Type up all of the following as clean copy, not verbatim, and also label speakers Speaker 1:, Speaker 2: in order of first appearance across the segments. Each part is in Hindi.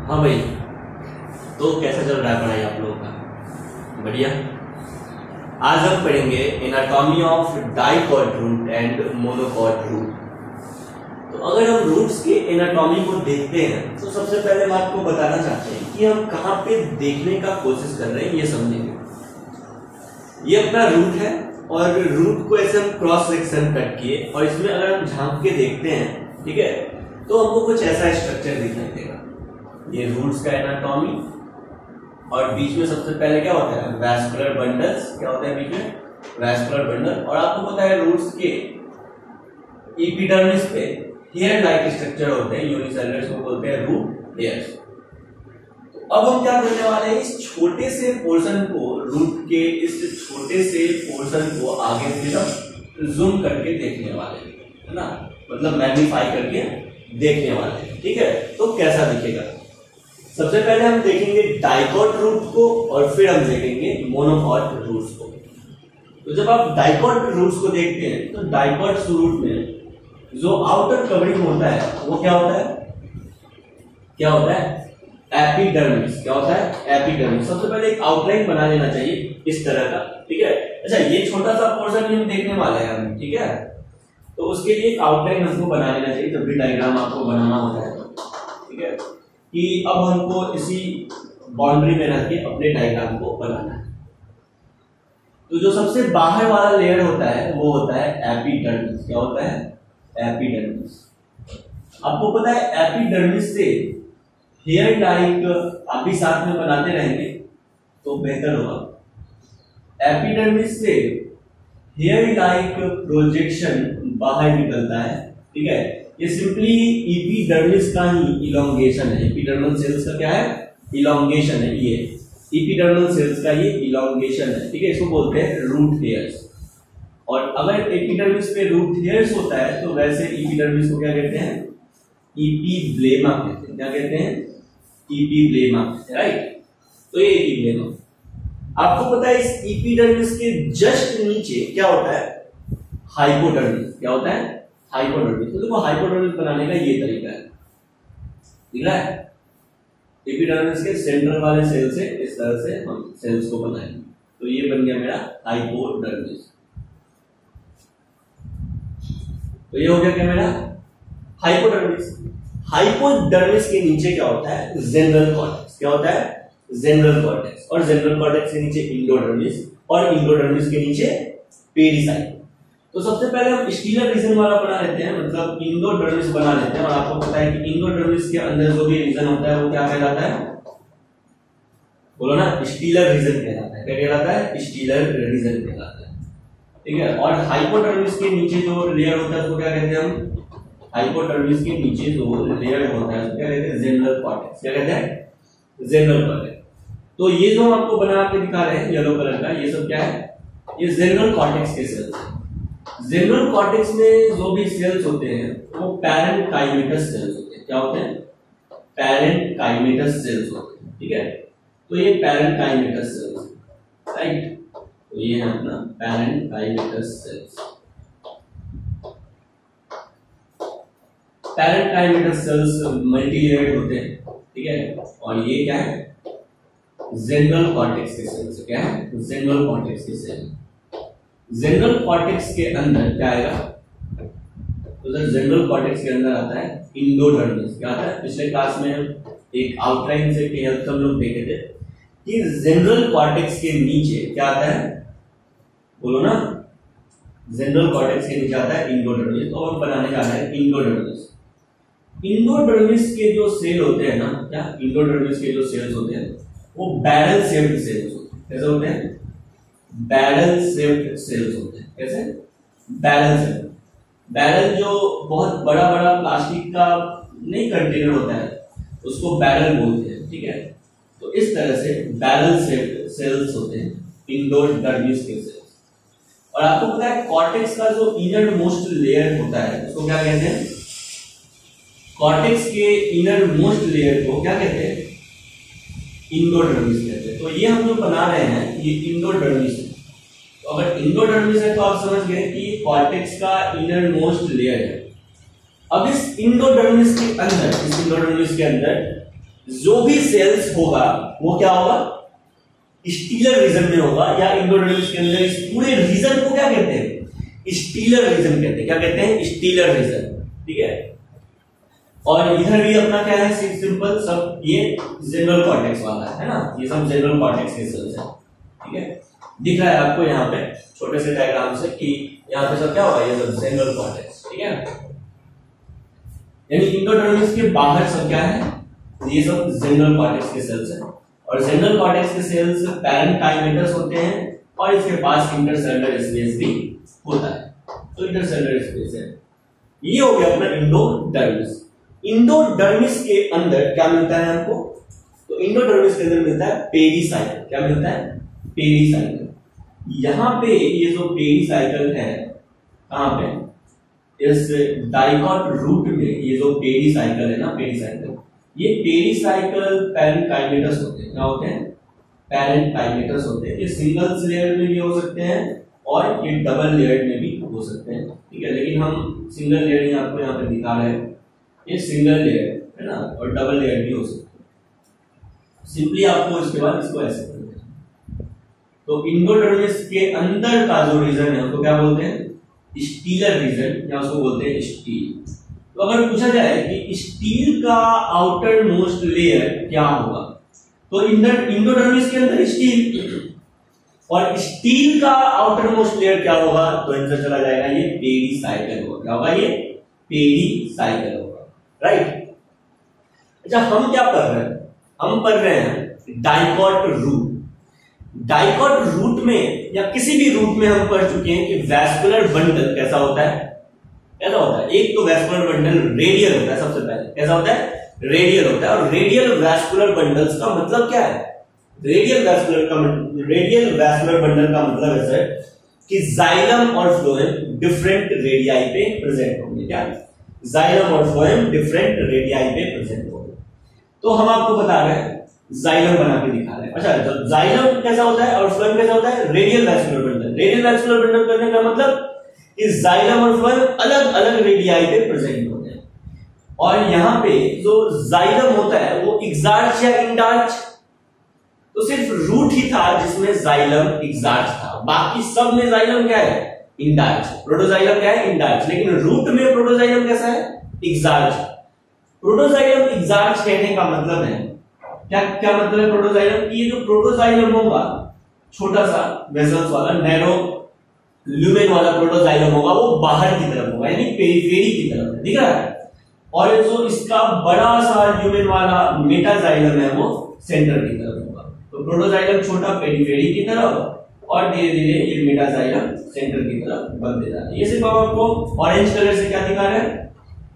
Speaker 1: हाँ भाई, तो कैसा चल रहा है पढ़ाई आप लोगों का? बढ़िया। आज हम पढ़ेंगे anatomy of dicot root and monocot root. तो अगर हम रूट्स के एनाटॉमी को देखते हैं तो सबसे पहले हम आपको बताना चाहते हैं कि हम कहाँ पे देखने का कोशिश कर रहे हैं, ये समझेंगे। ये अपना रूट है और रूट को ऐसे हम क्रॉस सेक्शन कट किए और इसमें अगर हम झांक के देखते हैं, ठीक है, तो हमको कुछ ऐसा स्ट्रक्चर दिखाई देगा। ये रूट्स का एनाटॉमी और बीच में सबसे पहले क्या होता है, वैस्कुलर बंडल्स। क्या होता है बीच में? Vascular bundle. और आपको पता है रूट्स के एपिडर्मिस पे हेयर लाइक स्ट्रक्चर होते हैं, यूनिसेलुलर, को बोलते हैं रूट हेयर्स। तो अब हम क्या करने वाले हैं, इस छोटे से पोर्शन को, रूट के इस छोटे से पोर्शन को आगे फिर जूम करके देखने वाले हैं, है ना, मतलब मैग्नीफाई करके देखने वाले हैं। ठीक है, तो कैसा दिखेगा? सबसे पहले हम देखेंगे डाइकॉट रूट को और फिर हम देखेंगे मोनोकॉट रूट्स को। तो जब आप डाइकॉट रूट्स को देखते हैं तो डाइकॉट रूट में जो आउटर कवरिंग होता है वो क्या होता है? क्या होता है? एपिडर्मिस। क्या होता है? एपिडर्मिस। सबसे पहले एक आउटलाइन बना लेना चाहिए इस तरह का, ठीक है। अच्छा, ये छोटा सा पोर्शन हम देखने वाले हैं हम, ठीक है, तो उसके लिए एक आउटलाइन हमको बना लेना चाहिए जब भी डायग्राम आपको बनाना होता है, ठीक है, कि अब हमको इसी बाउंड्री में रख के अपने डायग्राम को बनाना है। तो जो सबसे बाहर वाला लेयर होता है वो होता है एपिडर्मिस। क्या होता है? एपिडर्मिस। आपको पता है एपिडर्मिस से हेयर लाइक आप भी साथ में बनाते रहेंगे तो बेहतर होगा। एपिडर्मिस से हेयर लाइक प्रोजेक्शन बाहर निकलता है, ठीक है। ये सिंपली एपिडर्मिस का ही इलोंगेशन है। एपिडर्मल सेल्स का क्या है? इलोंगेशन है। ये एपिडर्मल सेल्स का ये इलोंगेशन है, ठीक है। इसको बोलते हैं रूट हेयर्स। और अगर एपिडर्मिस पे रूट हेयर्स होता है तो वैसे एपिडर्मिस को क्या कहते हैं? एपिब्लेमा कहते हैं। क्या कहते हैं? Epiblema, right. तो ये एपिब्लेमा। आपको पता है इस एपिडर्मिस के जस्ट नीचे क्या होता है? हाइपोडर्मिस। क्या होता है? हाइपोडर्मिस। तो देखो हाइपोडर्मिस बनाने का ये तरीका है, दिख रहा है? एपिडर्मिस के सेंट्रल वाले सेल से इस तरह से हम सेल्स को बनाएंगे। तो ये बन गया मेरा हाइपोडर्मिस। तो ये हो गया क्या मेरा? हाइपोडर्मिस। हाइपोडर्मिस के नीचे क्या होता है? General cortex. क्या होता है? General cortex. और जेनरल कॉर्टेक्स के नीचे इंडोडर्मिस और इंडोडर्मिस के नीचे पेरिसाइकिल। तो सबसे पहले हम स्टीलर रीजन वाला बना लेते हैं, मतलब इंडोडर्मिस बना लेते हैं। और आपको पता है कि इंडोडर्मिस के अंदर जो भी रीजन होता है वो क्या कहलाता है? बोलो ना, स्टीलर रीजन कहलाता है। क्या कहलाता है? स्टीलर रीजन कहलाता है, ठीक है। और हाइपोडर्मिस के नीचे जो लेयर होता है उसको क्या कहते हैं हम? हाइपोडर्मिस के नीचे जो लेयर होता है उसको क्या कहते हैं? General cortex. क्या कहते हैं? General cortex. तो ये जो हम आपको बना के दिखा रहे हैं येलो कलर का, ये सब क्या है? ये जेनरल कॉर्टेक्स के सेल्स हैं। जेनरल कॉर्टेक्स में जो भी सेल्स होते हैं वो पैरेन्काइमेटस सेल्स होते हैं। क्या होते हैं? पैरेन्काइमेटस सेल्स होते हैं, ठीक है। तो ये पैरेन्काइमेटस सेल्स, राइट। तो ये है अपना parenchymatous sales. Parenchymatous sales multilayered होते हैं, ठीक है। और ये क्या है? जेनरल कॉर्टेक्स के सेल्स। क्या है? जेनरल कॉर्टेक्स के सेल। जेनरल कॉर्टेक्स के अंदर क्या आएगा? तो सर जेनरल कॉर्टेक्स के अंदर आता है इंडोडर्मिस। क्या आता है? पिछले क्लास में एक आउटलाइन से की हेल्प हम लोग देखे थे कि जेनरल कॉर्टेक्स के नीचे क्या आता है? बोलो ना, जेनरल कॉर्टेक्स के नीचे आता है इंडोडर्मिस। तो हम बनाने जा रहे हैं इंडोडर्मिस। इंडोडर्मिस के जो सेल होते हैं ना, क्या इंडोडर्मिस के जो सेल्स होते हैं वो बैरल शेप्ड सेल्स होते हैं। कैसे होते हैं? बैरल शेप्ड सेल्स होते हैं। कैसे? Barrel shaped. बैरल जो बहुत बड़ा बड़ा प्लास्टिक का नहीं कंटेनर होता है उसको बैरल बोलते हैं, ठीक है। तो इस तरह से बैरल शेप्ड सेल्स होते हैं इंडोडर्मिस के सेल्स। और आपको पता है कॉर्टेक्स का जो इनर मोस्ट लेयर होता है उसको क्या कहते हैं? कॉर्टेक्स के इनर मोस्ट लेयर को क्या कहते हैं? इंडोडर्मिस कहते हैं। तो ये हम जो बना रहे हैं ये इंडोडर्मिस है। तो अगर इंडोडर्मिस है तो आप समझ गए कि ये कॉर्टेक्स का इनर मोस्ट लेयर है। अब इस इंडोडर्मिस के अंदर जो भी सेल्स होगा वो क्या होगा, स्टीलर रीजन में होगा, या एंडोडर्मिस के अंदर इस पूरे रीजन को क्या कहते हैं, स्टीलर रीजन कहते हैं। क्या कहते हैं, स्टीलर रीजन। ठीक है, और इधर भी अपना क्या है, सिंपल सब ये जनरल कॉर्टेक्स वाला है ना, ये सब जनरल कॉर्टेक्स के सेल्स है। ठीक है, दिख रहा है आपको यहाँ पे छोटे से डायग्राम से कि यहाँ पे सब क्या होगा, ये सब जनरल कॉर्टेक्स। ठीक है, यानी एंडोडर्मिस के बाहर सब क्या है, ये सब जनरल कॉर्टेक्स के सेल्स हैं। और जनरल कॉर्टेक्स के सेल्स पैरेन्काइमेटस होते हैं और इसके पास इंटरसेलुलर स्पेस भी होता है। तो इंटरसेलुलर स्पेस है, ये हो गया अपना इंडोडर्मिस। इंडोडर्मिस के अंदर क्या मिलता है हमको, तो इंडोडर्मिस के अंदर मिलता है पेरीसाइकल। क्या मिलता है, पेरीसाइकल। यहां पे ये जो पेरीसाइकल है, कहां पे, इस डाइकॉट रूट में ये जो पेरीसाइकल है ना, पेरीसाइकल, ये पेरीसाइकल पैरेन्काइमेटस होते हैं। क्या होते हैं, पैरेन्काइमेटस होते हैं। ये सिंगल लेयर में भी हो सकते हैं और ये डबल लेयर में भी हो सकते हैं। ठीक है, लेकिन हम सिंगल लेयर ही आपको यहाँ पे दिखा रहे हैं, ये सिंगल लेयर है ना, और डबल लेयर भी हो सकते हैं। सिंपली आपको इसके बाद इसको ऐसे करना है। तो इंडोडर्मिस के अंदर का जो रीजन है उसको क्या बोलते हैं, स्टीलर रीजन, या उसको बोलते हैं स्टील। तो अगर पूछा जाए कि स्टील का आउटर मोस्ट लेयर क्या होगा, तो इंडोडर्मिस के अंदर स्टील, और स्टील का आउटर मोस्ट लेयर क्या होगा, तो आंसर चला जाएगा ये पेरीसाइकल होगा। क्या होगा, ये पेरीसाइकल होगा। राइट। अच्छा, हम क्या पढ़ रहे हैं, हम पढ़ रहे हैं डाइकॉट रूट। डाइकॉट रूट में या किसी भी रूट में हम पढ़ चुके हैं कि वैस्कुलर बंडल कैसा होता है, कैसा होता है। एक तो वैस्कुलर बंडल रेडियल होता है, सबसे पहले कैसा होता है, रेडियल होता है। और रेडियल वैस्कुलर बंडल्स का मतलब क्या है, रेडियल वैस्कुलर बंडल का मतलब ऐसा है कि जाइलम और फ्लोएम डिफरेंट रेडियाई पे प्रेजेंट होंगे। क्या, जाइलम और फ्लोएम डिफरेंट रेडियाई पे प्रेजेंट होंगे। तो हम आपको बता रहे हैं, जाइलम बना के दिखा रहे हैं। अच्छा, तो जाइलम कैसा होता है और फ्लोएम कैसा होता है, radial vascular bundle. Radial vascular bundle करने का मतलब कि जाइलम और फ्लोएम अलग अलग रेडियाई पे प्रेजेंट होते हैं। और यहां पे जो जाइलम होता है वो एक्सार्च या इंडार्च, तो सिर्फ रूट ही था जिसमें जाइलम एक्सार्च था, बाकी सब में जाइलम क्या है, इंडार्च। प्रोटोजाइलम क्या है, इंडार्च। लेकिन रूट में प्रोटोजाइलम कैसा है, एक्सार्च। प्रोटोजाइलम एक्सार्च कहने का मतलब है क्या, क्या मतलब है प्रोटोजाइलम की, ये जो प्रोटोजाइलम होगा छोटा सा वेसल्स वाला नैरो ल्यूमेन वाला प्रोटोजाइलम होगा, वो बाहर की तरफ होगा, यानी पेरिफेरी की तरफ, दिख रहा है। और जो इसका बड़ा सा ल्यूमेन वाला मेटाजाइलम है वो सेंटर की तरफ होगा। तो प्रोटोजाइलम छोटा पेरिफेरी की तरफ, और धीरे धीरे ये मेटाजाइलम सेंटर की तरफ बढ़ते जा रहा है। ये सिर्फ आपको ऑरेंज कलर से क्या दिखा रहा है,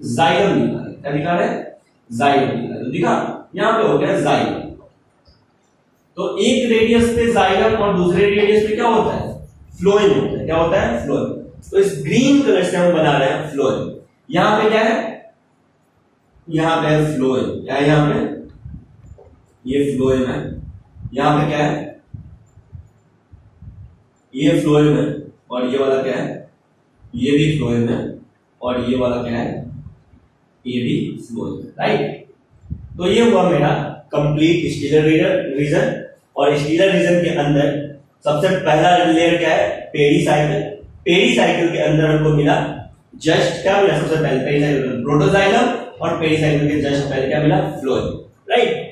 Speaker 1: जाइलम दिखा रहा है। क्या दिखा रहा है, जाइलम दिखा रहा है। तो दिखा, यहां पे हो गया जाइलम। तो एक रेडियस पे जाइलम और दूसरे रेडियस पे क्या होता है, फ्लोएम होता है। क्या होता है, फ्लोएम। तो इस ग्रीन कलर से हम बना रहे हैं फ्लोएम। यहां पे क्या है, यहां पे फ्लोएम, क्या है यहां पे, ये फ्लोएम है। यहां पे क्या है, ये फ्लोएम है। और ये वाला क्या है, ये भी फ्लोएम है। और ये वाला क्या है, ये भी फ्लोएम है। राइट। तो ये हुआ मेरा कंप्लीट स्टीलर रीजन। और स्टीलर रीजन के अंदर सबसे पहला लेयर क्या है, पेरीसाइकल। पेरीसाइकल के अंदर हमको मिला जस्ट क्या मिला, सबसे पहले पेरीसाइकल प्रोटोजाइलम, और पेरीसाइकल के जस्ट पहले क्या मिला, फ्लोएम। राइट।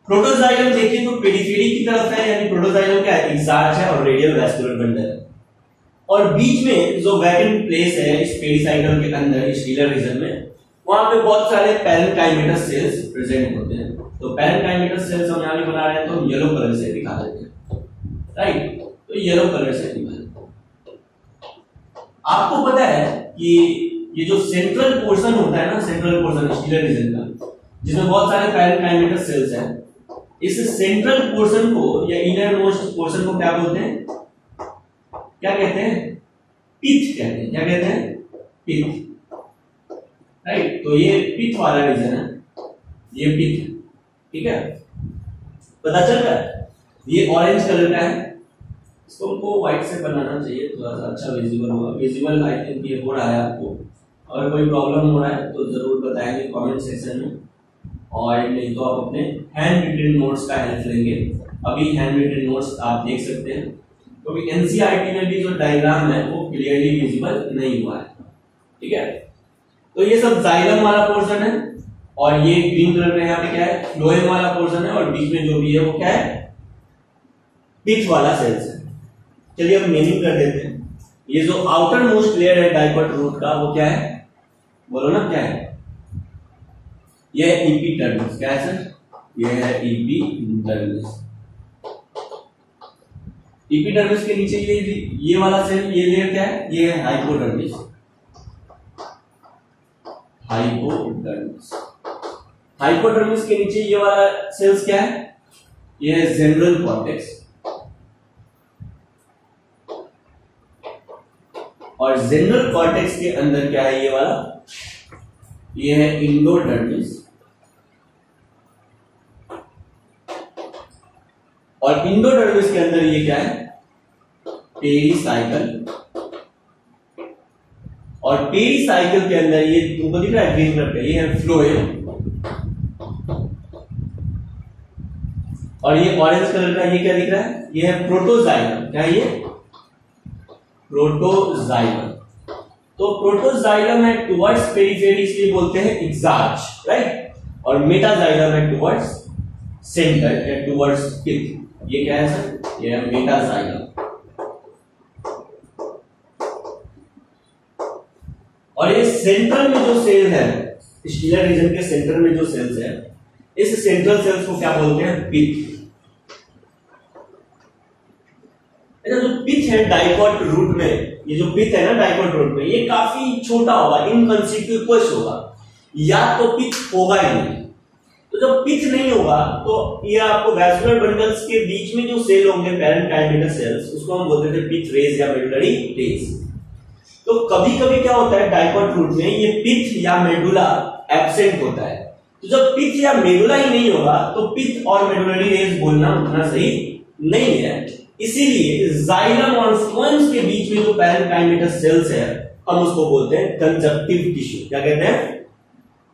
Speaker 1: प्रोटोजाइलम देखिए तो पेरिफेरी की तरफ है, यानी प्रोटोजाइलम क्या है, एक्सार्च है और रेडियल वैस्कुलर बंडल है। और बीच में जो वैकेंट प्लेस है इस पेरीसाइकल के अंदर स्टीलर रीजन में, वहां पे बहुत सारे पैरेन्काइमेटस सेल्स प्रेजेंट होते हैं। तो पैरेन्काइमेटस सेल्स हम यहां भी बना रहे हैं, तो येलो कलर से दिखा देते हैं। राइट। तो येलो कलर से दिखा देते हैं। आपको पता है कि ये जो सेंट्रल पोर्शन होता है ना, सेंट्रल पोर्शन स्टीलर रीजन का, जिसमें बहुत सारे पैरेन्काइमेटस सेल्स हैं, इस सेंट्रल पोर्शन को या इनर मोस्ट पोर्शन को क्या बोलते हैं, क्या कहते हैं, पिथ कहते हैं। क्या कहते हैं, पिथ। राइट। तो ये पिथ वाला रीजन है, ये पिथ। ठीक है, पता चल रहा है। ये ऑरेंज कलर का है, इसको हमको व्हाइट से बनाना चाहिए, थोड़ा सा अच्छा विजिबल होगा। विजिबल आई थिंक ये हो रहा है आपको। अगर कोई प्रॉब्लम हो रहा है तो जरूर बताएंगे कमेंट सेक्शन में। और नहीं तो आप अपने हैंड रिटन नोट्स का हेल्प लेंगे। अभी हैंड रिटन नोट्स आप देख सकते हैं, क्योंकि तो एनसीईआरटी में भी जो डायग्राम है वो क्लियरली विजिबल नहीं हुआ है। ठीक है, तो ये सब जाइलम वाला पोर्शन है और ये ग्रीन कलर में यहाँ पे क्या है, फ्लोएम वाला पोर्शन है, और बीच में जो भी है वो क्या है, पिथ वाला सेल्स है। चलिए अब नेमिंग कर देते हैं। ये जो आउटर मोस्ट लेयर है डाइकोट रूट का वो क्या है, बोलो ना क्या है, ये है एपिडर्मिस। क्या है सर, ये है एपिडर्मिस। एपिडर्मिस के नीचे ये वाला सेल, ये लेयर क्या है, ये है हाइपोडर्मिस। हाइपोडर्मिस, हाइपोडर्मिस के नीचे ये वाला सेल्स क्या है, ये है जनरल कॉर्टेक्स, और जनरल कॉर्टेक्स के अंदर क्या है, ये वाला, ये है इंडोडर्मिस, और इंडोडर्मिस के अंदर ये क्या है, पेरिसाइकल, और पेरिसाइकल के अंदर ये तुमको दिख रहा है ग्रीन कलर का, ये है फ्लोएम, और ये ऑरेंज कलर का ये क्या दिख रहा है, ये है प्रोटोजाइलम। क्या है ये, प्रोटोजाइलम। तो प्रोटोजाइलम है टुवर्ड्स पेरिफेरी, इसलिए बोलते हैं एग्जार्च, राइट, और मेटाजाइलम है टुवर्ड्स सेंटर या टुवर्ड्स पिथ। ये क्या है सर, ये है मेटाजाइलम। और ये सेंट्रल में जो सेल है, स्टीलर रीजन के सेंटर में जो सेल्स है, इस सेंट्रल सेल्स को क्या बोलते हैं, पिथ। जो पिथ है डाइकोट रूट में, ये जो पिथ है ना डाइकोट रूट में, ये काफी छोटा होगा, इनकंसिक्वेंस होगा, या तो पिथ होगा ही नहीं। तो जब पिथ नहीं होगा तो ये आपको वैस्कुलर बंडल्स के बीच में जो सेल होंगे पैरेन्काइमेटस सेल्स, उसको हम बोलते थे पिथ रेज या मेडुलरी रेज। तो कभी कभी क्या होता है डाइकोट रूट में, ये पिथ या मेडुला एब्सेंट होता है। तो जब पिथ या मेडुला ही नहीं होगा तो पिथ और मेडुलरी रेज बोलना उतना सही नहीं है। इसीलिए जाइलम और फ्लोएम के बीच में जो पैरेन्काइमेटस सेल्स है, हम उसको बोलते हैं कंजक्टिव टिश्यू। क्या कहते हैं,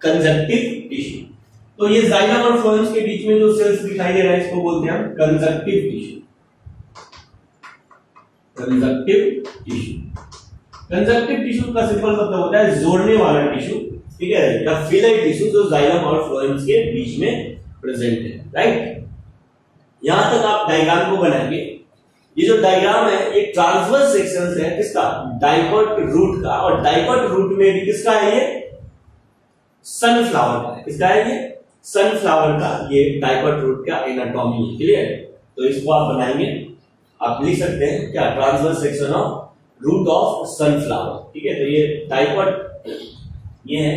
Speaker 1: कंजक्टिव टिश्यू। तो ये जाइलम और फ्लोएम के बीच में जो सेल्स दिखाई दे रहा है, इसको बोलते हैं हम conjunctive tissue. Conjunctive tissue, conjunctive tissue का सिंपल मतलब होता है जोड़ने वाला टिश्यू, ठीक है, या फिलर टिश्यू जो जाइलम और फ्लोएम के बीच में प्रेजेंट है, राइट। यहां तक आप डायग्राम को बनाएंगे। ये जो डायग्राम है ये ट्रांसवर्स सेक्शंस है किसका, डाइकोट रूट का, और डाइकोट रूट में भी किसका है, ये सनफ्लावर का है। किसका है, ये सनफ्लावर का, ये डाइकोट रूट का एनाटॉमी है। क्लियर, तो इसको आप बनाएंगे, आप लिख सकते हैं क्या, transverse section of root of sunflower. ठीक है, तो ये डाइकोट, ये है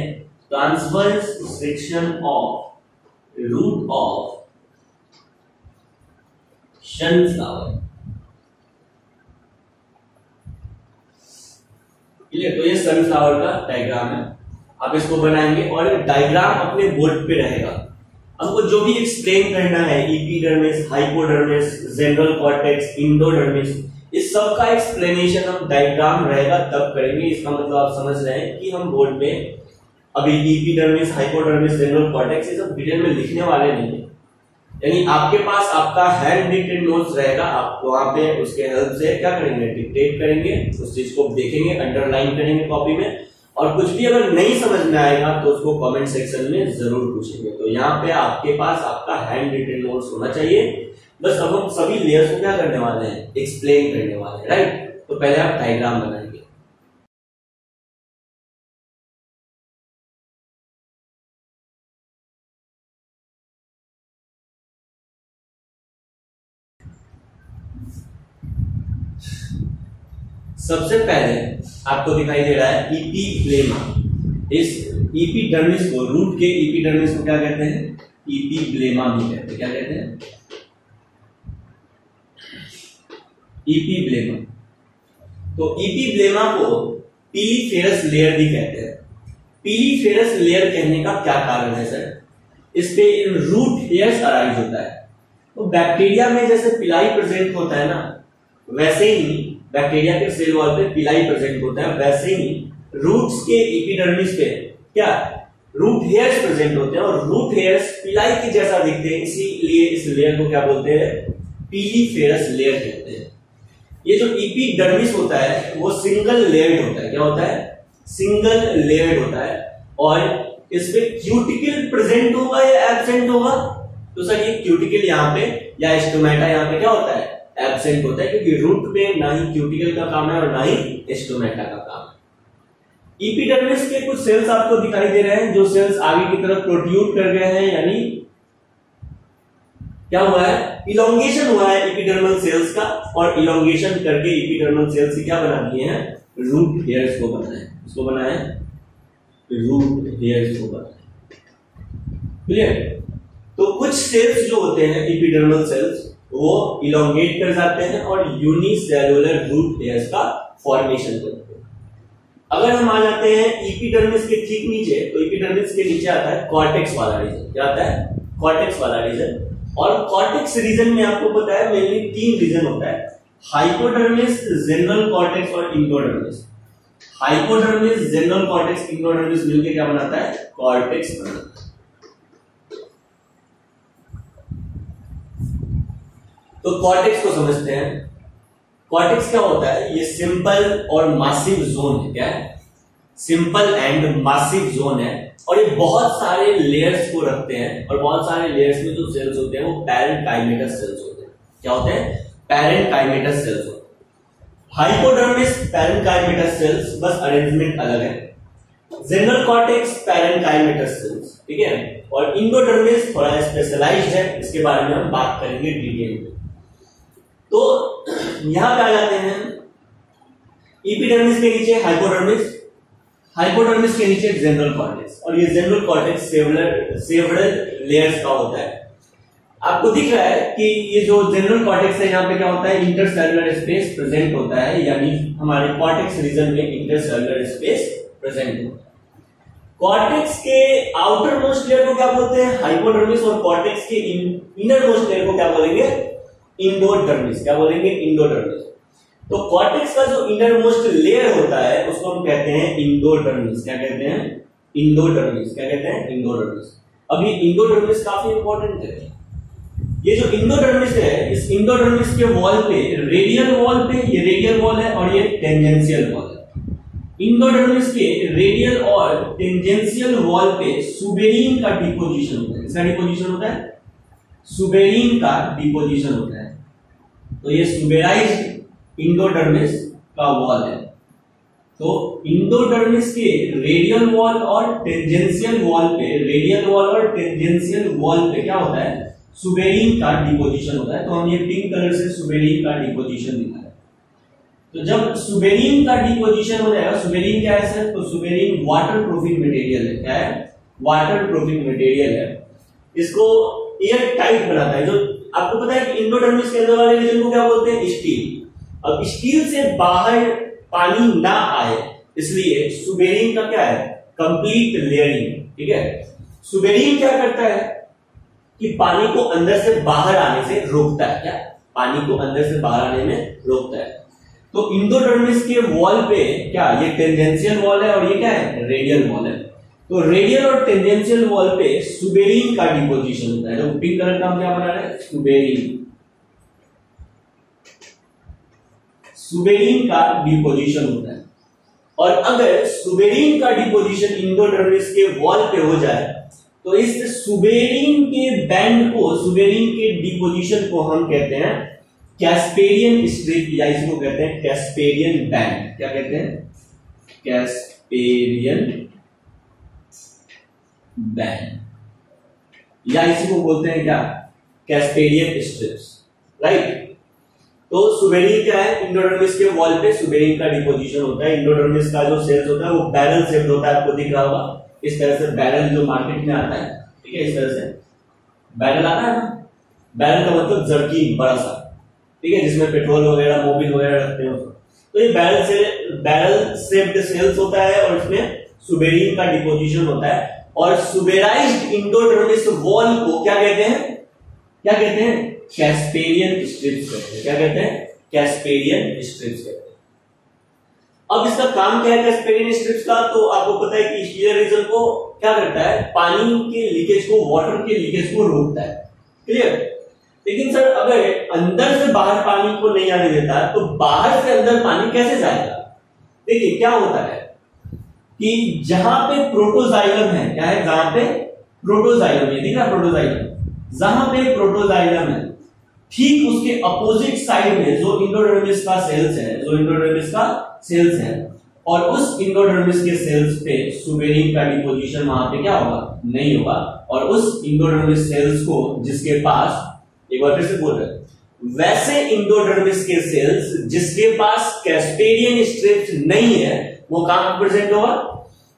Speaker 1: transverse section of root of sunflower. Clear, तो ये सनफ्लावर का डायग्राम है, आप इसको बनाएंगे और डायग्राम अपने बोर्ड पे रहेगा। हमको जो भी एक्सप्लेन करना है, epidermis, hypodermis, general cortex, endodermis, इस सब का एक्सप्लेनेशन हम डायग्राम रहेगा तब करेंगे। इसका मतलब आप समझ रहे हैं कि हम बोर्ड में अभी एपिडर्मिस, हाइपोडर्मिस, जनरल कॉर्टेक्स ये सब डिटेल में लिखने वाले नहीं है। यानी आपके पास आपका हैंड रिटन नोट्स रहेगा, आप वहां पे उसके हेल्प से क्या करेंगे, डिक्टेट करेंगे, उस चीज को देखेंगे, अंडरलाइन करेंगे कॉपी में, और कुछ भी अगर नहीं समझ में आएगा तो उसको कमेंट सेक्शन में जरूर पूछेंगे। तो यहाँ पे आपके पास आपका हैंड रिटन नोट्स होना चाहिए। बस अब हम सभी लेयर्स को क्या करने वाले हैं, एक्सप्लेन करने वाले हैं, राइट। तो पहले आप डायग्राम बनाएंगे। सबसे पहले आपको दिखाई दे रहा है इपीफ्लेमा। इस इपीडर्मिस को, रूट के इपीडर्मिस को क्या कहते हैं, इपीफ्लेमा भी कहते हैं। क्या कहते हैं, इपीफ्लेमा। तो इपीफ्लेमा को पीलीफेरस लेयर भी कहते हैं। पीलीफेरस लेयर कहने का क्या कारण है सर, इस पे रूट हेयर्स अराइज होता है। तो बैक्टीरिया में जैसे पिलाई प्रेजेंट होता है ना, वैसे ही बैक्टीरिया के सेल वॉल पे पिलाई प्रेजेंट होता है, वैसे ही रूट्स के एपिडर्मिस पे क्या रूट हेयर्स प्रेजेंट होते हैं और रूट हेयर्स पिलाई के जैसा दिखते हैं, इसीलिए इस लेयर को क्या बोलते हैं, पीलीफेरस लेयर कहते हैं। ये जो एपिडर्मिस होता है वो सिंगल लेयर्ड होता है, क्या होता है, सिंगल लेयर्ड होता है। और इसमें क्यूटिकल प्रेजेंट होगा या एब्सेंट होगा, तो सर ये क्यूटिकल यहाँ पे या स्टोमेटा यहाँ पे क्या होता है, एब्सेंट होता है, क्योंकि रूट में ना ही क्यूटिकल का काम है और ना ही स्टोमेटा का काम है। एपिडर्मिस के कुछ सेल्स आपको दिखाई दे रहे हैं, जो सेल्स आगे की तरफ प्रोट्रूड कर गए हैं, यानी क्या हुआ है, इलोंगेशन हुआ है एपिडर्मल सेल्स का, और इलोंगेशन करके एपिडर्मल सेल्स से क्या बना दिए हैं, रूट हेयर्स को बनाए, इसको बनाए रूट हेयर्स को बनाए। क्लियर। तो कुछ सेल्स जो होते हैं एपिडर्मल सेल्स वो इलोंगेट कर जाते हैं और यूनिसेलुलर रूट हेयर्स का फॉर्मेशन करते हैं। अगर हम आ जाते हैं एपिडर्मिस के ठीक नीचे, तो एपिडर्मिस के नीचे आता है कॉर्टेक्स वाला रीजन। क्या आता है, कॉर्टेक्स वाला रीजन। और कॉर्टेक्स रीजन में आपको पता है मेनली 3 रीजन होता है, हाइपोडर्मिस, जेनरल कॉर्टेक्स और endodermis. Hypodermis, general cortex, endodermis मिलकर क्या बनाता है, कॉर्टेक्स बनाता है। तो कॉर्टेक्स को समझते हैं। कॉर्टेक्स क्या होता है, ये सिंपल और मासिव जोन है। क्या है, सिंपल एंड मासिव जोन है, और ये बहुत सारे लेयर्स को रखते हैं, और बहुत सारे लेयर्स में जो सेल्स होते हैं वो पैरेंकाइमेटस सेल्स होते हैं। क्या होते हैं, पैरेंकाइमेटस सेल्स होते हैं। हाइपोडर्मिस पैरेंकाइमेटस सेल्स, बस अरेंजमेंट अलग है। जनरल कॉर्टेक्स पैरेंकाइमेटस सेल्स, ठीक है। और इंडोडर्मिस थोड़ा स्पेशलाइज्ड है, इसके बारे में हम बात करेंगे डिटेल में। तो यहां पे आ जाते हैं एपिडर्मिस के नीचे हाइपोडर्मिस, हाइपोडर्मिस के नीचे जनरल कॉर्टेक्स, और ये जनरल कॉर्टेक्स सेवरल लेयर्स का होता है। आपको दिख रहा है कि ये जो जनरल कॉर्टेक्स है यहाँ पे क्या होता है, इंटरसेलुलर स्पेस प्रेजेंट होता है, यानी हमारे कॉर्टेक्स रीजन में इंटरसेलुलर स्पेस प्रेजेंट होता है। कॉर्टेक्स के आउटर मोस्ट लेयर को क्या बोलते हैं, हाइपोडर्मिस, और कॉर्टेक्स के इनर मोस्ट लेयर को क्या बोलेंगे, इंडोडर्मिस। क्या बोलेंगे, इंडोडर्मिस। तो कॉर्टेक्स का जो इनर मोस्ट लेयर होता है उसको हम कहते हैं इंडोडर्मिस। क्या कहते हैं, इंडोडर्मिस। क्या कहते हैं, इंडोडर्मिस। अब ये इंडोडर्मिस काफी इंपॉर्टेंट है। ये जो इंडोडर्मिस है, इस इंडोडर्मिस के वॉल पे, रेडियल वॉल पे, ये रेडियल वॉल है और ये टेंजेंशियल वॉल है। इंडोडर्मिस के रेडियल और टेंजेंशियल वॉल पे सुबेरिन का डिपोजिशन होता है। किसका डिपोजिशन होता है, सुबेरिन का डिपोजिशन होता है। तो ये सुबेराइज्ड इंडोडर्मिस का वॉल है। तो इंडोडर्मिस के रेडियल वॉल और टेंजेंशियल वॉल पे, रेडियल वॉल और टेंजेंशियल वॉल पे क्या होता है, सुबेरिन का डिपोजिशन होता है। तो हम ये पिंक कलर से सुबेरिन का डिपोजिशन दिखा है। तो जब सुबेरिन का डिपोजिशन हो जाएगा, सुबेरिन क्या है सर, तो सुबेरिन वाटर प्रूफिंग मटेरियल है। क्या है, वाटर प्रूफिंग मटेरियल है। इसको एयर टाइट बनाता है। जो आपको पता है कि इंडोडर्मिस के अंदर वाले रीजन को क्या बोलते हैं, स्टील। अब स्टील से बाहर पानी ना आए, इसलिए सुबेरिन का क्या है, कंप्लीट लेयरिंग। ठीक है, सुबेरिन क्या करता है कि पानी को अंदर से बाहर आने से रोकता है। क्या, पानी को अंदर से बाहर आने में रोकता है। तो इंडोडर्मिस के वॉल पे क्या, ये टेंजेंशियल वॉल है और ये क्या है, रेडियल वॉल है। तो रेडियल और टेंजेंशियल वॉल पे सुबेरिन का डिपोजिशन होता है। तो पिंक कलर का हम क्या बना रहे हैं, सुबेरिन। सुबेरिन का डिपोजिशन होता है। और अगर सुबेरिन का डिपोजिशन इंडोडर्मिस के वॉल पे हो जाए तो इस सुबेरिन के बैंड को, सुबेरिन के डिपोजिशन को हम कहते हैं कैस्पेरियन स्ट्रिप, या इसको कहते हैं कैस्पेरियन बैंड। क्या कहते हैं, कैस्पेरियन बैंड, या इसी को बोलते हैं क्या, कैस्पेरियन स्ट्रिप्स, राइट। तो सुबेरिन क्या है, इंडोडर्मिस के वॉल पे सुबेरिन का डिपोजिशन होता है। इंडोडर्मिस का जो सेल्स होता है वो बैरल शेप्ड होता है, आपको दिख रहा होगा इस तरह से। बैरल जो मार्केट में आता है, ठीक है, इस तरह से बैरल आता है ना। बैरल का मतलब जर्किन, बड़ा सा, ठीक है, जिसमें पेट्रोल वगैरह, मोबिल वगैरह रखते हैं उसको। तो ये बैरल शेप्ड सेल्स होता है और इसमें सुबेरिन का डिपोजिशन होता है। और सुबेराइज्ड इंडोडर्मिस वॉल को क्या कहते हैं, क्या कहते हैं, कैस्पेरियन स्ट्रिप्स कहते हैं। क्या कहते हैं, कैस्पेरियन स्ट्रिप्स कहते हैं। अब इसका काम क्या है कैस्पेडियन स्ट्रिप्स का, तो आपको पता है कि शीयर रीजन को क्या करता है, पानी के लीकेज को, वाटर के लीकेज को रोकता है, क्लियर। लेकिन सर अगर अंदर से बाहर पानी को नहीं आने देता तो बाहर से अंदर पानी कैसे जाएगा? देखिए क्या होता है कि जहां पे प्रोटोजाइलम है, क्या है, जहां पे प्रोटोजाइलम, ये दिख रहा प्रोटोजाइलम, जहां पे प्रोटोजाइलम है ठीक उसके अपोजिट साइड में जो इंडोडर्मिस का सेल्स है, जो इंडोडर्मिस का सेल्स है, और उस इंडोडर्मिस के सेल्स पे सुबेरिन का डिपोजिशन वहां पे क्या होगा, नहीं होगा। और उस इंडोडर्मिस सेल्स को जिसके पास, एक बार फिर से बोल रहे हैं, वैसे इंडोडर्मिस के सेल्स जिसके पास कैस्पेडियन स्ट्रिप्स नहीं है वो कहां प्रेजेंट होगा,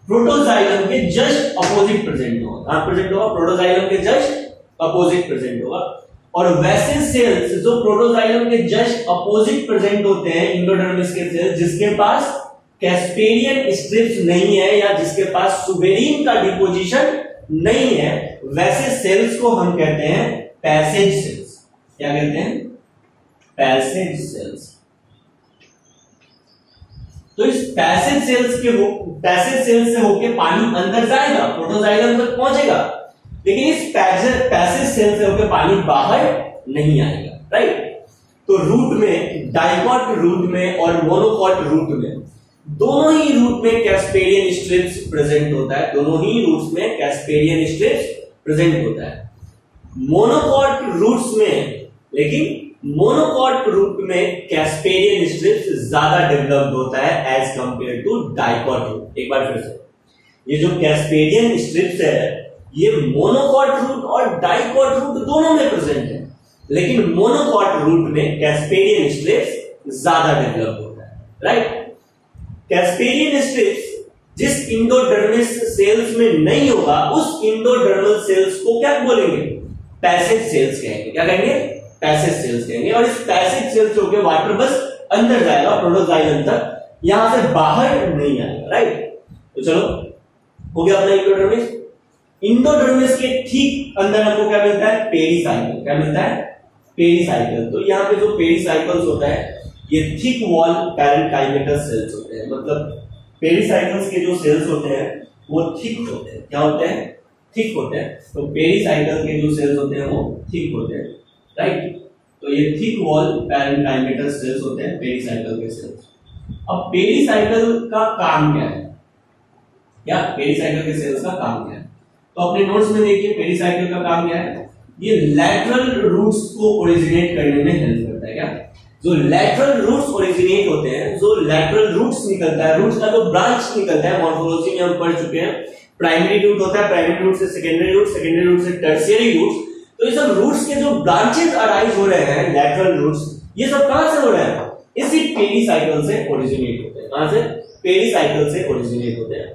Speaker 1: प्रोटोजाइलम के जस्ट अपोजिट प्रेजेंट होगा। कहां प्रेजेंट होगा, प्रोटोजाइलम के जस्ट अपोजिट प्रेजेंट होगा। और वैसे सेल्स जो प्रोटोजाइलम के जस्ट अपोजिट प्रेजेंट होते हैं, इंडोडर्मिस के सेल्स जिसके पास कैस्पेडियन स्ट्रिप्स नहीं है या जिसके पास सुबेरिन का डिपोजिशन नहीं है, वैसे सेल्स को हम कहते हैं पैसेज सेल्स। क्या कहते हैं, पैसेज सेल्स। तो इस पैसेज सेल्स से होके पानी अंदर जाएगा, प्रोटोजाइलम तक पहुंचेगा, लेकिन इस पैसेज सेल से होकर पानी बाहर नहीं आएगा, राइट। तो रूट में, डाइकॉट रूट में और मोनोकॉट रूट में, दोनों ही रूट में कैस्पेडियन स्ट्रिप्स प्रेजेंट होता है, दोनों ही रूट्स में कैस्पेडियन स्ट्रिप्स प्रेजेंट होता है। मोनोकॉट रूट्स में, लेकिन मोनोकॉट रूट में कैस्पेडियन स्ट्रिप्स ज्यादा डेवलप्ड होता है as compare to dicot root. एक बार फिर से, ये जो कैस्पेडियन स्ट्रिप्स है ये मोनोकॉट रूट और डाइकॉट रूट दोनों में प्रेजेंट है, लेकिन मोनोकॉट रूट में कैस्पेडियन स्ट्रिप्स ज्यादा डेवलप होता है, राइट। कैस्पेडियन स्ट्रिप्स जिस इंडोडर्मिस सेल्स में नहीं होगा उस इंडोडर्मल सेल्स को क्या बोलेंगे, पैसेज सेल्स कहेंगे। क्या कहेंगे, पैसेज सेल्स कहेंगे। और इस पैसेज सेल्स से होकर वाटर बस अंदर जाएगा प्रोटोजाइलम तक, यहां से बाहर नहीं आएगा, राइट। तो चलो हो गया अपना इंडोडर्मिस। इंडोडर्मिस के ठीक अंदर हमको क्या मिलता है, पेरीसाइकल। क्या मिलता है, पेरीसाइकल। तो यहाँ पे जो पेरीसाइकल्स होता है ये थिक वॉल पैरेन्काइमेटस सेल्स होते हैं, मतलब पेरीसाइकल्स के जो सेल्स होते हैं वो थिक होते हैं। क्या होते हैं, थिक होते हैं। तो पेरीसाइकल के जो सेल्स होते हैं वो थिक होते हैं, राइट। तो ये थिक वॉल पैरेन्काइमेटस सेल्स होते हैं पेरीसाइकल के सेल्स। अब पेरीसाइकल का काम क्या है, क्या पेरीसाइकल के सेल्स का काम क्या है, तो अपने नोट्स में देखिए पेरीसाइकल का काम क्या है, ये लैटरल रूट्स को ओरिजिनेट करने में हेल्प करता है। क्या, जो लैटरल रूट्स ओरिजिनेट होते हैं, जो लैटरल रूट्स निकलता है, रूट्स का जो ब्रांच निकलता है, मॉर्फोलॉजी में हम पढ़ चुके हैं, प्राइमरी रूट होता है, प्राइमरी रूट से सेकेंडरी रूट, सेकेंडरी रूट से टर्शियरी रूट्स। तो ये सब रूट्स के जो ब्रांचेस अराइज हो रहे हैं, लैटरल रूट्स, ये सब कहां से हो रहे हैं, इसी पेरीसाइकल से ओरिजिनेट होते हैं। कहां से, पेरीसाइकल से ओरिजिनेट होते हैं।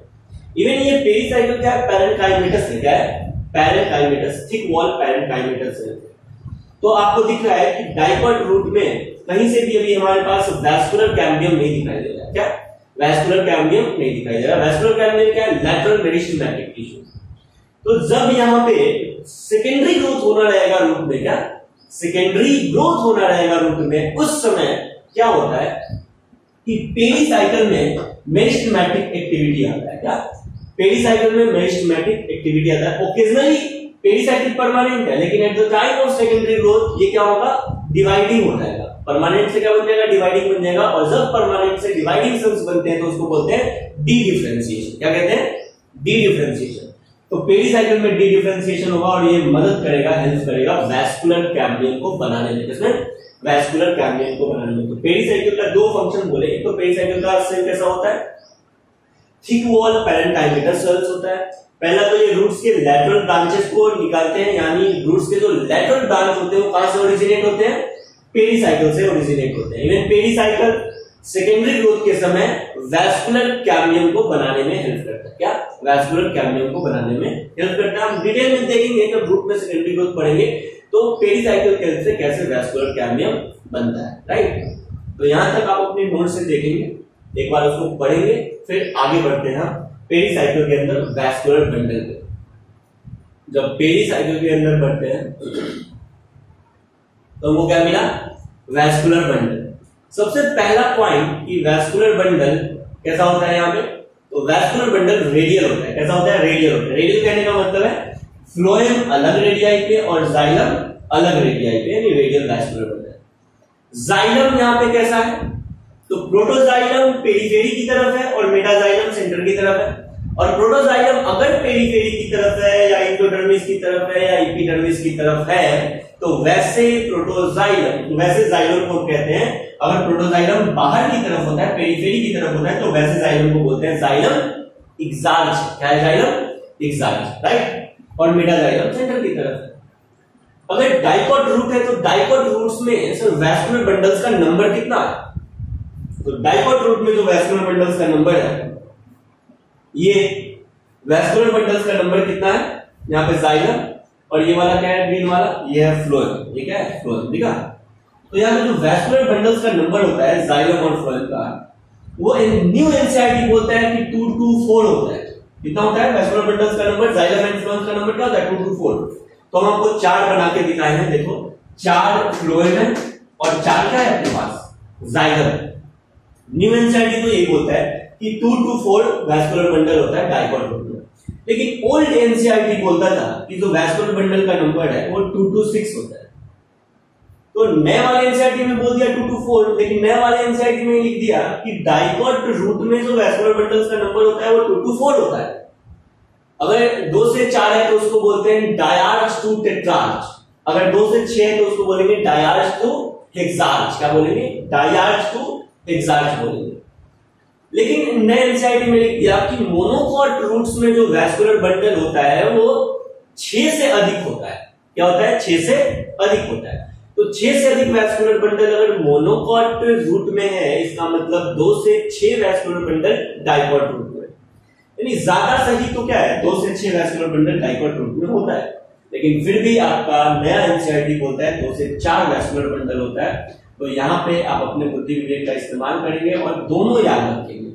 Speaker 1: इवन ये पेरीसाइकल क्या है, पैरेन्काइमेटस है। क्या है, पैरेन्काइमेटस, थिक वॉल पैरेन्काइमेटस है। तो आपको दिख रहा है कि डाइकॉट रूट में कहीं से भी अभी हमारे पास वैस्कुलर कैम्बियम नहीं दिखाई दे रहा है। क्या, वैस्कुलर कैम्बियम नहीं दिखाई दे रहा। वैस्कुलर कैम्बियम क्या है, लैटरल मेरिस्टेमेटिक टिश्यू। तो जब यहां पे सेकेंडरी ग्रोथ होना रहेगा रूट में, क्या सेकेंडरी ग्रोथ होना रहेगा रूट में, उस समय क्या होता है कि पेरीसाइकल में मेरिस्टेमेटिक एक्टिविटी आता है। क्या, पेरीसाइकल में मेरिस्टेमेटिक एक्टिविटी आता है। ओकेजनली पेरीसाइकिल परमानेंट है, लेकिन at the time of secondary growth ये क्या होगा, डिवाइडिंग हो जाएगा। परमानेंट से क्या बन जाएगा, डिवाइडिंग बन जाएगा। और जब परमानेंट से डिवाइडिंग सेल्स बनते हैं तो उसको बोलते हैं डी डिफरेंशिएशन। क्या कहते हैं, डी डिफरेंशिएशन। तो पेरीसाइकिल में डी डिफरेंशिएशन होगा और ये मदद करेगा, हेल्प करेगा वैस्कुलर कैम्बियम को बनाने में। किसमें, वैस्कुलर कैम्बियम को बनाने में। तो पेरीसाइकिल का दो फंक्शन बोले, एक तो पेरीसाइकिल का सेल कैसा होता है, थिक वॉल पैरेन्काइमेटस सेल्स होता है। पहला तो ये रूट्स के लैटरल ब्रांचेस को निकालते हैं, यानी रूट्स के जो लैटरल ब्रांच होते हैं वो कहां से ओरिजिनेट होते हैं, पेरीसाइकिल से ओरिजिनेट होते हैं। इवन पेरीसाइकिल सेकेंडरी ग्रोथ के समय वैस्कुलर कैम्बियम को बनाने में हेल्प करता है। क्या, वैस्कुलर कैम्बियम को बनाने में हेल्प करता है। हम डिटेल में देखेंगे जब रूट में सेकेंडरी ग्रोथ पढ़ेंगे तो पेरीसाइकिल के से कैसे वैस्कुलर कैम्बियम बनता है, राइट। तो यहां तक आप अपने नोट से देखेंगे, एक बार उसको पढ़ेंगे, फिर आगे बढ़ते हैं पेरीसाइकिल के अंदर वैस्कुलर बंडल पे। जब पेरीसाइकिल के अंदर बढ़ते हैं तो वो क्या मिला, वैस्कुलर बंडल। सबसे पहला पॉइंट कि वैस्कुलर बंडल कैसा होता है यहाँ पे, तो वैस्कुलर बंडल रेडियल होता है। कैसा होता है, रेडियल होता है। रेडियल कहने का मतलब है फ्लोएम अलग रेडियाई पे और जाइलम अलग रेडियाई पे, यानी रेडियल वैस्कुलर बंडल। जाइलम यहाँ पे कैसा है, तो प्रोटोजाइलम पेरिफेरी की तरफ है और मेटाजाइलम सेंटर की तरफ है। और प्रोटोजाइलम अगर पेरिफेरी की तरफ है या एंडोडर्मिस की तरफ है या एपिडर्मिस की तरफ है तो वैसे प्रोटोजाइलम, वैसे जाइलम को कहते हैं, अगर प्रोटोजाइलम बाहर की तरफ होता है, पेरिफेरी की तरफ होता है, तो वैसे जाइलम को बोलते हैं जाइलम एक्सार्च। क्या है, जाइलम एक्सार्च, राइट। और मेटाजाइलम सेंटर की तरफ है। अगर डाइकॉट रूट है तो डाइकॉट रूट्स में सर वैस्कुलर बंडल्स का नंबर कितना है, तो डाइकॉट रूट में जो वैस्कुलर बंडल्स का नंबर है, ये वैस्कुलर बंडल्स का नंबर कितना है, यहाँ पे जाइलम, और ये वाला क्या है ग्रीन वाला, ये है फ्लोएम। ये क्या है, फ्लोएम, ठीक है। तो यहाँ पे जो वैस्कुलर बंडल्स का नंबर होता है जाइलम और फ्लोएम का, वो न्यू एनसीईआरटी बोलता है कि 224 होता है। कितना होता है वैस्कुलर बंडल्स का नंबर, जाइलम एंड फ्लोएम का नंबर क्या होता है, 224। तो हम आपको 4 बना के दिखाए हैं, देखो 4 फ्लोएम है और 4 क्या है अपने पास, जाइलम। न्यू एनसीईआरटी तो यही बोलता है कि 2 to 4 वैस्कुलर बंडल होता है डाइकॉट रूट में। लेकिन ओल्ड एनसीईआरटी बोलता था कि जो वैस्कुलर बंडल का नंबर है वो 2 to 6 होता है। तो नए वाले एनसीईआरटी में बोल दिया 2 to 4, लेकिन नए वाले एनसीईआरटी में लिख दिया कि डाइकॉट रूट में जो वैस्कुलर बंडल्स का नंबर होता है वो 2 to 4 होता है। अगर 2 से 4 है तो उसको बोलते हैं डायार्च टू टेट्रार्च। अगर 2 से 6 है तो उसको बोलेंगे डायार्च टू हेक्सार्च। क्या बोलेंगे, डायार्च टू हेक्सार्च बोलेंगे। लेकिन नए एनसीईआरटी में लिख दिया कि मोनोकॉट रूट्स में जो वैस्कुलर बंडल होता है वो 6 से अधिक होता है। क्या होता है, 6 से अधिक होता है। तो 6 से अधिक वैस्कुलर बंडल अगर मोनोकॉट रूट में है, इसका मतलब 2 से 6 वैस्कुलर बंडल डाइकॉट रूट में, यानी ज्यादा सही तो क्या है, 2 से 6 वैस्कुलर बंडल डाइकॉट रूट में होता है। लेकिन फिर भी आपका नया एनसीईआरटी बोलता है 2 से 4 वैस्कुलर बंडल होता है। तो यहाँ पे आप अपने बुद्धि विवेक का इस्तेमाल करेंगे और दोनों याद रखेंगे,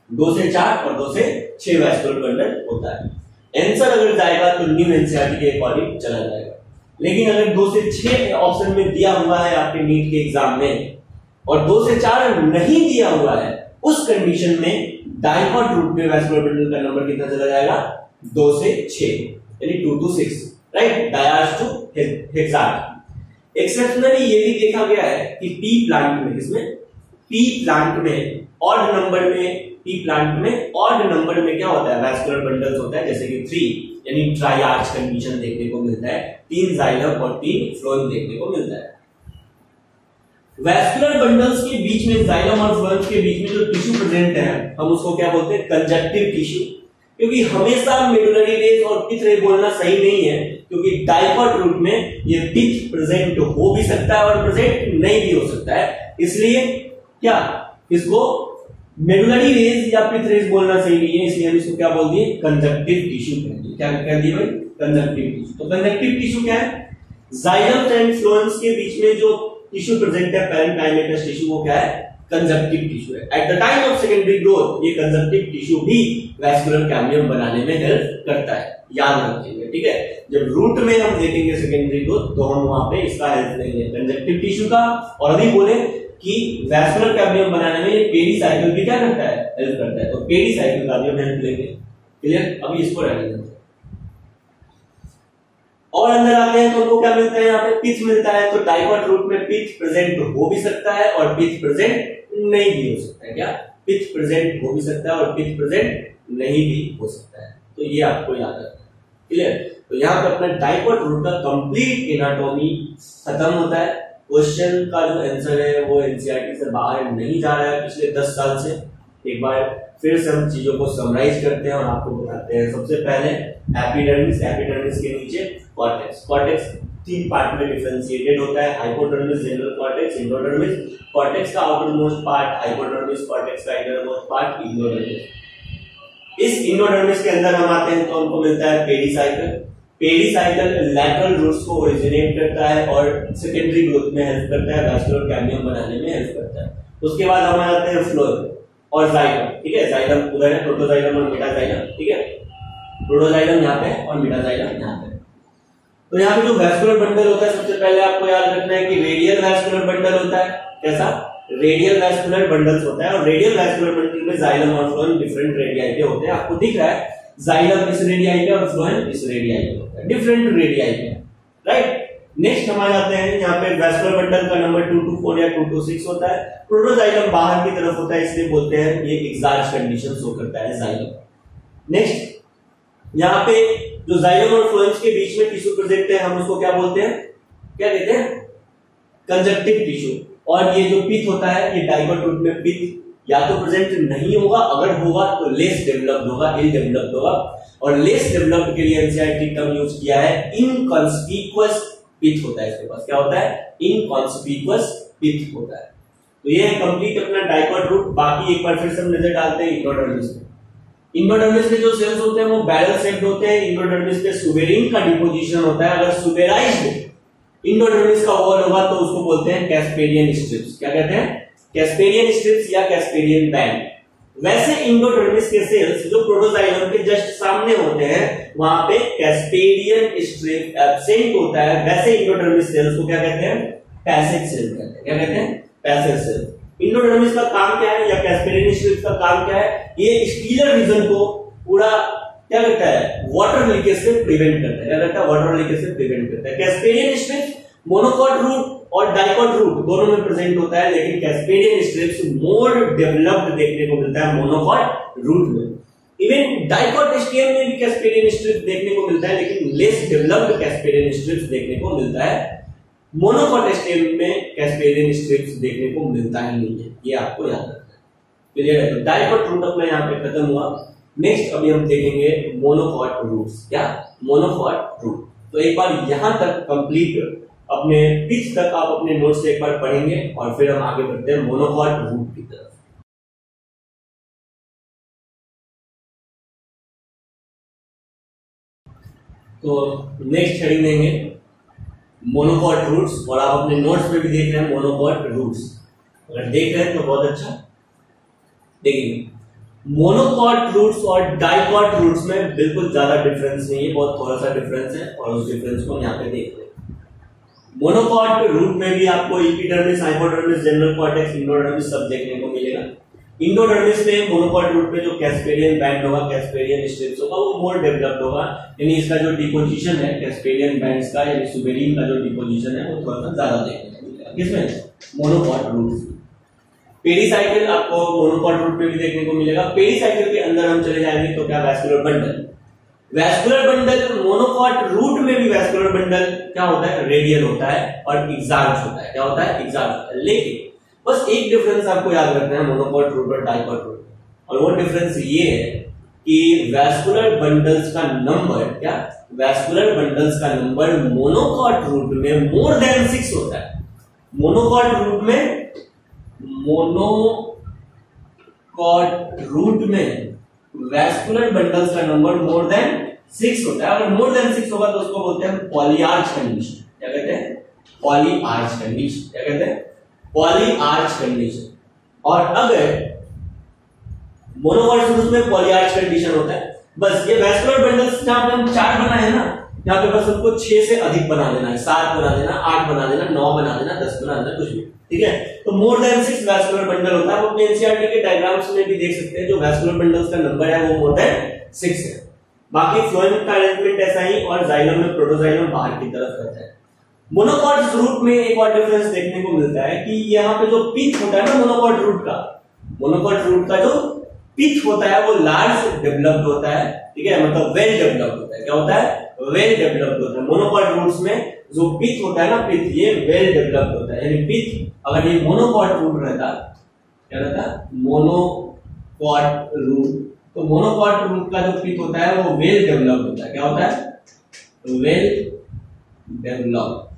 Speaker 1: 2 से 4 और 2 से 6 वैस्कुलर बंडल होता है। आंसर अगर जाएगा तो न्यू एनसीईआरटी के अकॉर्डिंग चला जाएगा। लेकिन अगर 2 से 6 ऑप्शन में दिया हुआ है आपके नीट के एग्जाम में और 2 से 4 नहीं दिया हुआ है, उस कंडीशन में डाइकॉट रूट में वैस्कुलर बंडल का नंबर कितना चला जाएगा, 2 से 6, यानी 2 to 6, राइट, डायार्च टू हेक्सार्च। एक्सेप्शनली ये भी देखा गया है कि पी प्लांट में, इसमें पी प्लांट में ऑड नंबर में, पी प्लांट में ऑड नंबर में क्या होता है, वैस्कुलर बंडल्स होता है, जैसे कि 3, यानी ट्राइआर्च कंडीशन देखने को मिलता है, 3 जाइलम और 3 फ्लोएम देखने को मिलता है। वैस्कुलर बंडल्स के बीच में, जाइलम और फ्लोएम के बीच में जो टिश्यू प्रेजेंट है, हम उसको क्या बोलते हैं, कंजक्टिव टिश्यू। क्योंकि हमेशा मेडुलरी रेस और पिथ रे बोलना सही नहीं है, क्योंकि डाइकॉट रूट में ये पिथ प्रेजेंट हो भी सकता है और प्रेजेंट नहीं भी हो सकता है। इसलिए क्या इसको मेडुलरी रेस या पिथ रेस बोलना सही नहीं है, इसलिए हम इसको क्या बोल दिए, कंजक्टिव टिश्यू कह दिए। क्या कह दिए भाई, कंजक्टिव टिश्यू। तो कंजक्टिव टिश्यू क्या है, जाइलम एंड फ्लोएम्स के बीच में जो टिश्यू प्रेजेंट है, पैरेन्काइमेटस टिश्यू, वो क्या है, कंजक्टिव टिश्यू है। At the time of secondary growth ये कंजक्टिव टिश्यू भी वैस्कुलर कैम्बियम बनाने में हेल्प करता है, याद रखेंगे, ठीक है। जब रूट में हम देखेंगे सेकेंडरी ग्रोथ तो हम वहां पे इसका हेल्प लेंगे कंजक्टिव टिश्यू का। और अभी बोले कि वैस्कुलर कैम्बियम बनाने में पेरीसाइकिल भी क्या करता है, हेल्प करता है, तो पेरीसाइकिल का भी हम हेल्प लेंगे। क्लियर, अभी इसको रहने देते हैं। और अंदर आते हैं तो हमको क्या मिलता है, यहाँ पे पिच मिलता है। तो डाइकॉट रूट में पिच प्रेजेंट हो भी सकता है और पिच प्रेजेंट नहीं भी हो सकता है। क्या, पिच प्रेजेंट हो भी सकता है और पिच प्रेजेंट नहीं भी हो सकता है। तो ये आपको याद रखना है, क्लियर। तो यहाँ पे अपना डाइकॉट रूट का कंप्लीट एनाटॉमी खत्म होता है। क्वेश्चन का जो आंसर है वो एनसीईआरटी से बाहर नहीं जा रहा है पिछले 10 साल से। एक बार फिर से हम चीजों को समराइज करते हैं और आपको बताते हैं। सबसे पहले एपिडर्मिस, एपिडर्मिस के नीचे कॉर्टेक्स। कॉर्टेक्स 3 पार्ट में डिफरेंशिएटेड होता है, hypodermis, general cortex, endodermis. Cortex का outer most part hypodermis, cortex का इनर मोस्ट पार्ट इंडोडर्मिस। इस इंडोडर्मिस के अंदर हम आते हैं तो हमको मिलता है पेरीसाइकिल। पेरीसाइकिल लैटरल रूट्स को ओरिजिनेट करता है और सेकेंडरी ग्रोथ में हेल्प करता है, वैस्कुलर कैम्बियम बनाने में हेल्प करता है। उसके बाद हम आते हैं फ्लोएम और जाइलम, ठीक है। जाइलम उधर है, प्रोटोजाइलम और मेटाजाइलम, ठीक है। प्रोटोजाइलम यहाँ पे और मेटाजाइलम यहाँ पे। तो यहाँ पे जो वैस्कुलर बंडल होता है, सबसे पहले आपको याद रखना है कि रेडियल वैस्कुलर बंडल होता है। कैसा, रेडियल वैस्कुलर बंडल्स होता है और रेडियल वैस्कुलर बंडल में जाइलम और फ्लोएम डिफरेंट रेडियाई पे होते हैं। आपको दिख रहा है जाइलम इस रेडियाई पे और फ्लोएम इस रेडियाई पे होता है, डिफरेंट रेडियाई पे, राइट। नेक्स्ट हम आ जाते हैं यहाँ पे वैस्कुलर बंडल का नंबर 2 to 4 या 2 to 6 होता है। प्रोटोजाइलम बाहर की तरफ होता है, इसलिए बोलते हैं ये एक्सार्च कंडीशन शो करता है जाइलम। नेक्स्ट यहाँ पे जो जाइलम और फ्लोएम्स के बीच में टिश्यू प्रेजेंट है हम उसको क्या बोलते हैं, क्या कहते हैं, कंजक्टिव टिश्यू। और ये जो पिथ होता है ये डाइकोट रूट में पिथ या तो प्रेजेंट नहीं होगा, अगर होगा तो लेस डेवलप्ड होगा, इल डेवलप्ड होगा। और लेस डेवलप्ड के लिए एनसीईआरटी टर्म यूज किया है इनकॉन्स्पिकुअस पिथ होता है, इसके पास क्या होता है, इनकॉन्स्पिकुअस पिथ होता है। तो ये है कंप्लीट अपना डाइकोट रूट। बाकी एक बार फिर से हम नजर डालते हैं इंडोडर्मिस में। इंडोडर्मिस में जो सेल्स होते हैं वो बैरल शेप्ड होते हैं। इंडोडर्मिस पे सुबेरिन का डिपोजिशन होता है। अगर सुबेराइज्ड इंडोडर्मिस का वॉल होगा तो उसको बोलते हैं कैस्पेडियन स्ट्रिप्स। क्या कहते हैं, कैस्पेडियन स्ट्रिप्स या कैस्पेडियन बैंड। वैसे इंडोडर्मिस के सेल्स जो प्रोटोजाइलम के जस्ट सामने होते हैं वहां पे कैस्पेडियन स्ट्रिप एब्सेंट होता है। वैसे इंडोडर्मिस सेल्स को क्या कहते हैं, पैसेज सेल कहते हैं। क्या कहते हैं, पैसेज सेल। इंडोडर्मिस का काम क्या है या कैस्पेडियन स्ट्रिप्स का काम क्या है, ये स्टीलर रीजन को पूरा क्या करता है, वाटर लीकेज से प्रिवेंट करता है। क्या करता है, वाटर लीकेज से प्रिवेंट करता है। कैस्पेडियन स्ट्रिप्स मोनोकॉट रूट और डाइकोट रूट दोनों में प्रेजेंट होता है, लेकिन कैस्पेडियन स्ट्रिप्स मोर डेवलप्ड देखने को मिलता है मोनोकॉट रूट में। इवन डाइकोट स्टेम में भी कैस्पेडियन स्ट्रिप्स देखने को मिलता है, लेकिन लेस डेवलप्ड कैस्पेडियन स्ट्रिप्स देखने को मिलता है। मोनोकॉट स्टेम में कैस्पेडियन स्ट्रिप्स देखने को मिलता ही नहीं है, ये आपको याद रखना है। क्लियर है, तो डाइकोट रूट अपना यहाँ पे खत्म हुआ। नेक्स्ट अभी हम देखेंगे मोनोकॉट रूट्स। क्या, मोनोकॉट रूट। तो एक बार यहां तक कंप्लीट अपने पिच तक आप अपने नोट्स से एक बार पढ़ेंगे और फिर हम आगे बढ़ते हैं मोनोकॉट रूट की तरफ। तो नेक्स्ट हेडिंग देंगे मोनोकॉट रूट्स और आप अपने नोट्स में भी देख रहे हैं मोनोकॉट रूट्स। अगर देख रहे हैं तो बहुत अच्छा। देखिए मोनोकॉट रूट्स और डाइकॉट रूट्स में बिल्कुल ज्यादा डिफरेंस नहीं है, बहुत थोड़ा सा डिफरेंस है और उस डिफरेंस को हम यहाँ पे देख रहे हैं। मोनोकॉट रूट में भी आपको epidermis, hypodermis, general cortex, endodermis सब देखने को मिलेगा। इंडोडर्मिस में मोनोकॉट रूट पे जो कैस्पेडियन बैंड होगा, कैस्पेडियन स्ट्रिप्स होगा, वो मोर डेवलप्ड होगा। यानी इसका जो डिपोजिशन है कैस्पेडियन बैंड्स का यानी सुबेरिन का जो डिपोजिशन है वो थोड़ा सा ज्यादा देखने को मिलेगा। किसमें, मोनोकॉट रूट। पेरिसाइकिल आपको मोनोकॉट रूट पे भी देखने को मिलेगा। पेरिसाइकिल के अंदर हम चले जाएंगे तो क्या, vascular bundle. Vascular bundle monocot root में भी वैस्कुलर बंडल क्या होता है, रेडियल होता है और एक्सार्च होता है। क्या होता है, एक्सार्च होता है। लेकिन बस एक डिफरेंस आपको याद रखना है मोनोकॉट रूट और डाइकॉट रूट, और वो डिफरेंस ये है कि वैस्कुलर बंडल्स का नंबर, क्या, वैस्कुलर बंडल्स का नंबर मोनोकॉट रूट में मोर देन 6 होता है। मोनोकॉट रूट में वैस्कुलर बंडल्स का नंबर मोर देन 6 होता है। अगर मोर देन 6 होगा तो उसको बोलते हैं पॉलीआर्च कंडीशन। क्या कहते हैं, पॉलीआर्च कंडीशन। क्या कहते हैं, पॉलीआर्च कंडीशन। और अगर मोनोकॉट रूट में पॉलीआर्च कंडीशन होता है, बस ये वैस्कुलर बंडल्स जहां पे हम 4 बनाए ना, यहाँ पे बस हमको 6 से अधिक बना देना है, 7 बना देना, 8 बना देना, 9 बना देना, 10 बना देना, कुछ भी, ठीक है। तो मोर देन 6 वैस्कुलर बंडल होता है। वो अपने एनसीईआरटी के डायग्राम्स में भी देख सकते हैं, जो वैस्कुलर बंडल्स का नंबर है वो मोर देन 6 है। बाकी फ्लोएम का अरेंजमेंट ऐसा ही, और जाइलम में प्रोटोजाइलम बाहर की तरफ रहता है। मोनोकॉट रूट में एक और डिफरेंस देखने को मिलता है कि यहाँ पे जो पिच होता है ना मोनोकॉट रूट का जो पिच होता है वो लार्ज डेवलप्ड होता है, ठीक है, मतलब वेल डेवलप्ड होता है। क्या होता है, वेल डेवलप्ड होता है। मोनोकॉट रूट्स में जो पिच होता है ना, पिच, ये वेल डेवलप्ड होता है। यानी पिच अगर ये मोनोकॉट रूट रहता, क्या रहता, मोनोकॉट रूट, तो मोनोकॉट रूट का जो पिच होता है वो वेल डेवलप्ड होता है। क्या होता है, वेल डेवलप्ड।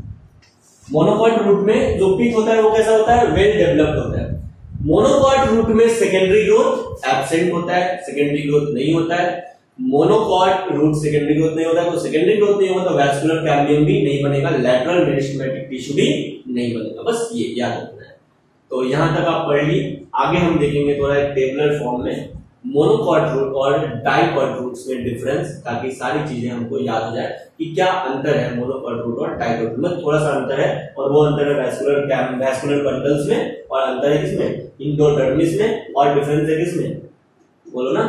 Speaker 1: मोनोकॉट रूट में जो पिच होता है वो कैसा होता है, वेल डेवलप्ड होता है। मोनोकॉट रूट में सेकेंडरी ग्रोथ एब्सेंट होता है, सेकेंडरी ग्रोथ नहीं होता है। मोनोकॉट रूट सेकेंडरी ग्रोथ नहीं होता है, तो सेकेंडरी ग्रोथ नहीं होगा तो वैस्कुलर कैम्बियम भी नहीं बनेगा, लैटरल मेरिस्टेमेटिक टिश्यू भी नहीं बनेगा। बस ये याद रखना है। तो यहां तक आप पढ़ लिए, आगे हम देखेंगे थोड़ा एक टेबुलर फॉर्म में मोनोकॉट रूट और डाइकॉट रूट्स में डिफरेंस, ताकि सारी चीजें हमको याद हो जाए कि क्या अंतर है मोनोकॉट रूट और डाइकॉट रूट में। थोड़ा सा अंतर है, और वो अंतर है वैस्कुलर बंडल्स में, और अंतर है किसमें, इंडोडर्मिस में, और डिफरेंस है किसमें, बोलो ना,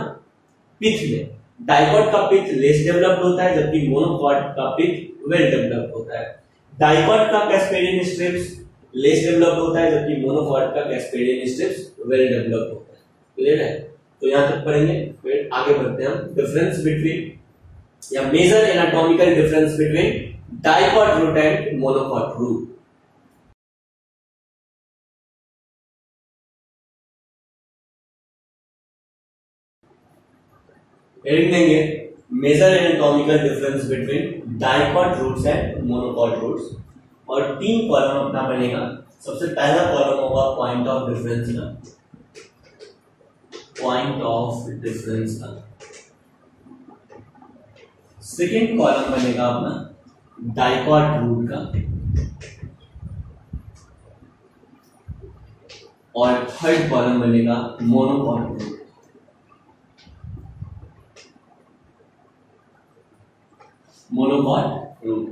Speaker 1: पिथ में। डाइकॉट का पिथ लेस डेवलप्ड होता है, जबकि मोनोकॉट का पिथ वेल डेवलप्ड होता है। डाइकॉट का कैस्पेडियन स्ट्रिप्स लेस डेवलप्ड होता है, जबकि मोनोकॉट का कैस्पेडियन स्ट्रिप्स वेल डेवलप्ड होता है। क्लियर है? तो यहां तक पढ़ेंगे, फिर आगे बढ़ते हैं हम। डिफरेंस बिटवीन या major anatomical difference between dicot root and monocot root. Heading देंगे major anatomical difference between dicot roots and monocot roots, और 3 कॉलम अपना बनेगा। सबसे पहला कॉलम होगा पॉइंट ऑफ डिफरेंस का, पॉइंट ऑफ डिफरेंस का। सेकेंड कॉलम बनेगा अपना डाइकॉट रूट का, और थर्ड कॉलम बनेगा मोनोकॉट रूट। Monocot root.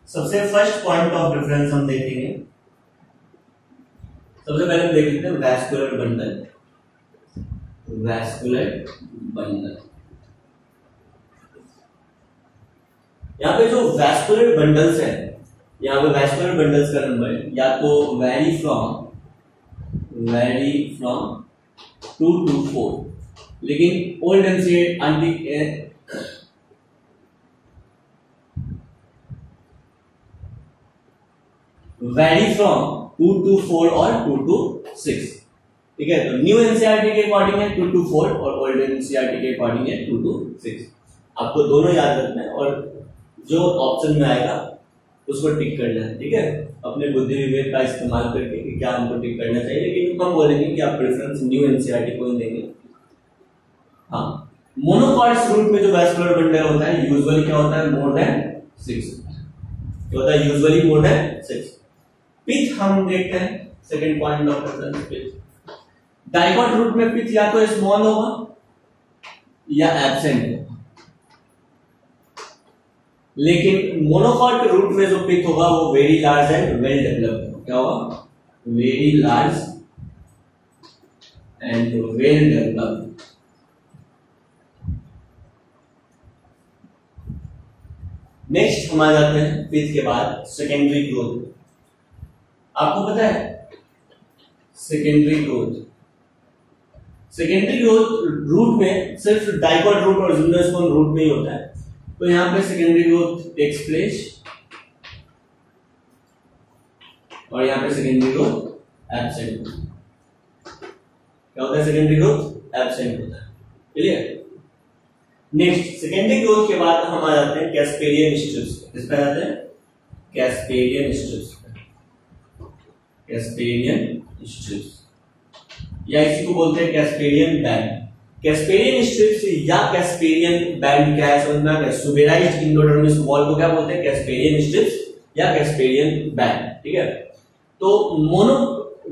Speaker 1: सबसे फर्स्ट पॉइंट ऑफ डिफरेंस हम देखेंगे। सबसे पहले हम देख लेते हैं वैस्कुलर बंडल। वैस्कुलर बंडल, यहां पे जो वैस्कुलर बंडल्स है, यहां पे वैस्कुलर बंडल्स का नंबर या तो वेरी फ्रॉम 2 to 4, लेकिन old NCERT vary from 2 to 4 और 2 to 6। ठीक है, तो न्यू एनसीईआरटी के अकॉर्डिंग है 2 to 4 और ओल्ड एनसीईआरटी के अकॉर्डिंग है 2 to 6। आपको दोनों याद रखना है, और जो ऑप्शन में आएगा उसको टिक करना है। ठीक है, अपने बुद्धि विवेक का इस्तेमाल करके कि क्या हमको टिक करना चाहिए, लेकिन हम बोलेंगे कि आप प्रेफरेंस न्यू एनसीईआरटी को ही देंगे। हाँ, मोनोकॉट्स रूट में जो वैस्कुलर बंडल होता है यूजुअली क्या होता है, मोर देन 6 क्या होता है, यूजुअली मोर देन 6। पिथ हम देखते हैं, second point of difference pith. Dicot root में पिथ या तो स्मॉल होगा या एब्सेंट होगा, लेकिन मोनोकॉट रूट में जो पिथ होगा वो very large and well developed होगा। क्या होगा, very large and well developed. Next हम आ जाते हैं पिथ के बाद सेकेंडरी ग्रोथ। आपको पता है secondary growth, secondary growth root में सिर्फ डाइकॉट रूट और जिम्नोस्पर्म रूट में ही होता है। तो यहां पे सेकेंडरी ग्रोथ टेक्स प्लेस, और यहां पे सेकेंडरी ग्रोथ एब्सेंट। क्या होता है, सेकेंडरी ग्रोथ एब्सेंट होता है। क्लियर? नेक्स्ट सेकेंडरी ग्रोथ के बाद हम आ जाते हैं कैस्पेरियन स्ट्रिप्स। किस पे आते हैं, कैस्पेरियन स्ट्रिप्स। कैस्पेरियन स्ट्रिप्स या इसी को बोलते हैं कैस्पेरियन बैंड। कैस्पेरियन स्ट्रिप्स या कैस्पेरियन बैंड क्या है समझना है। सुबेराइज्ड इंडोडर्मिस वॉल को क्या बोलते हैं, कैस्पेरियन स्ट्रिप्स या कैस्पेरियन बैंड। ठीक है, तो मोनो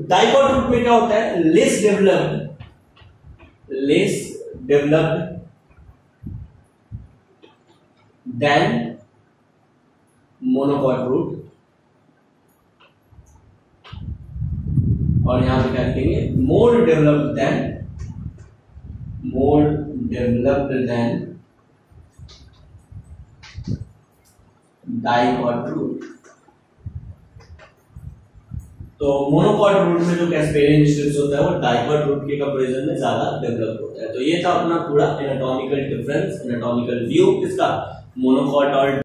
Speaker 1: डाइकॉट रूट में क्या होता है, less developed than monocot root, और यहां पे क्या लिखेंगे, more developed than dicot root. तो मोनोकॉट रूट में जो कैस्पेरियन स्ट्रिप्स होता है वो डाइकॉट रूट के कंपैरिजन में ज्यादा डेवलप होता है। तो ये था अपना पूरा एनाटॉमिकल डिफरेंस, एनाटॉमिकल व्यू किसका, मोनोकॉट और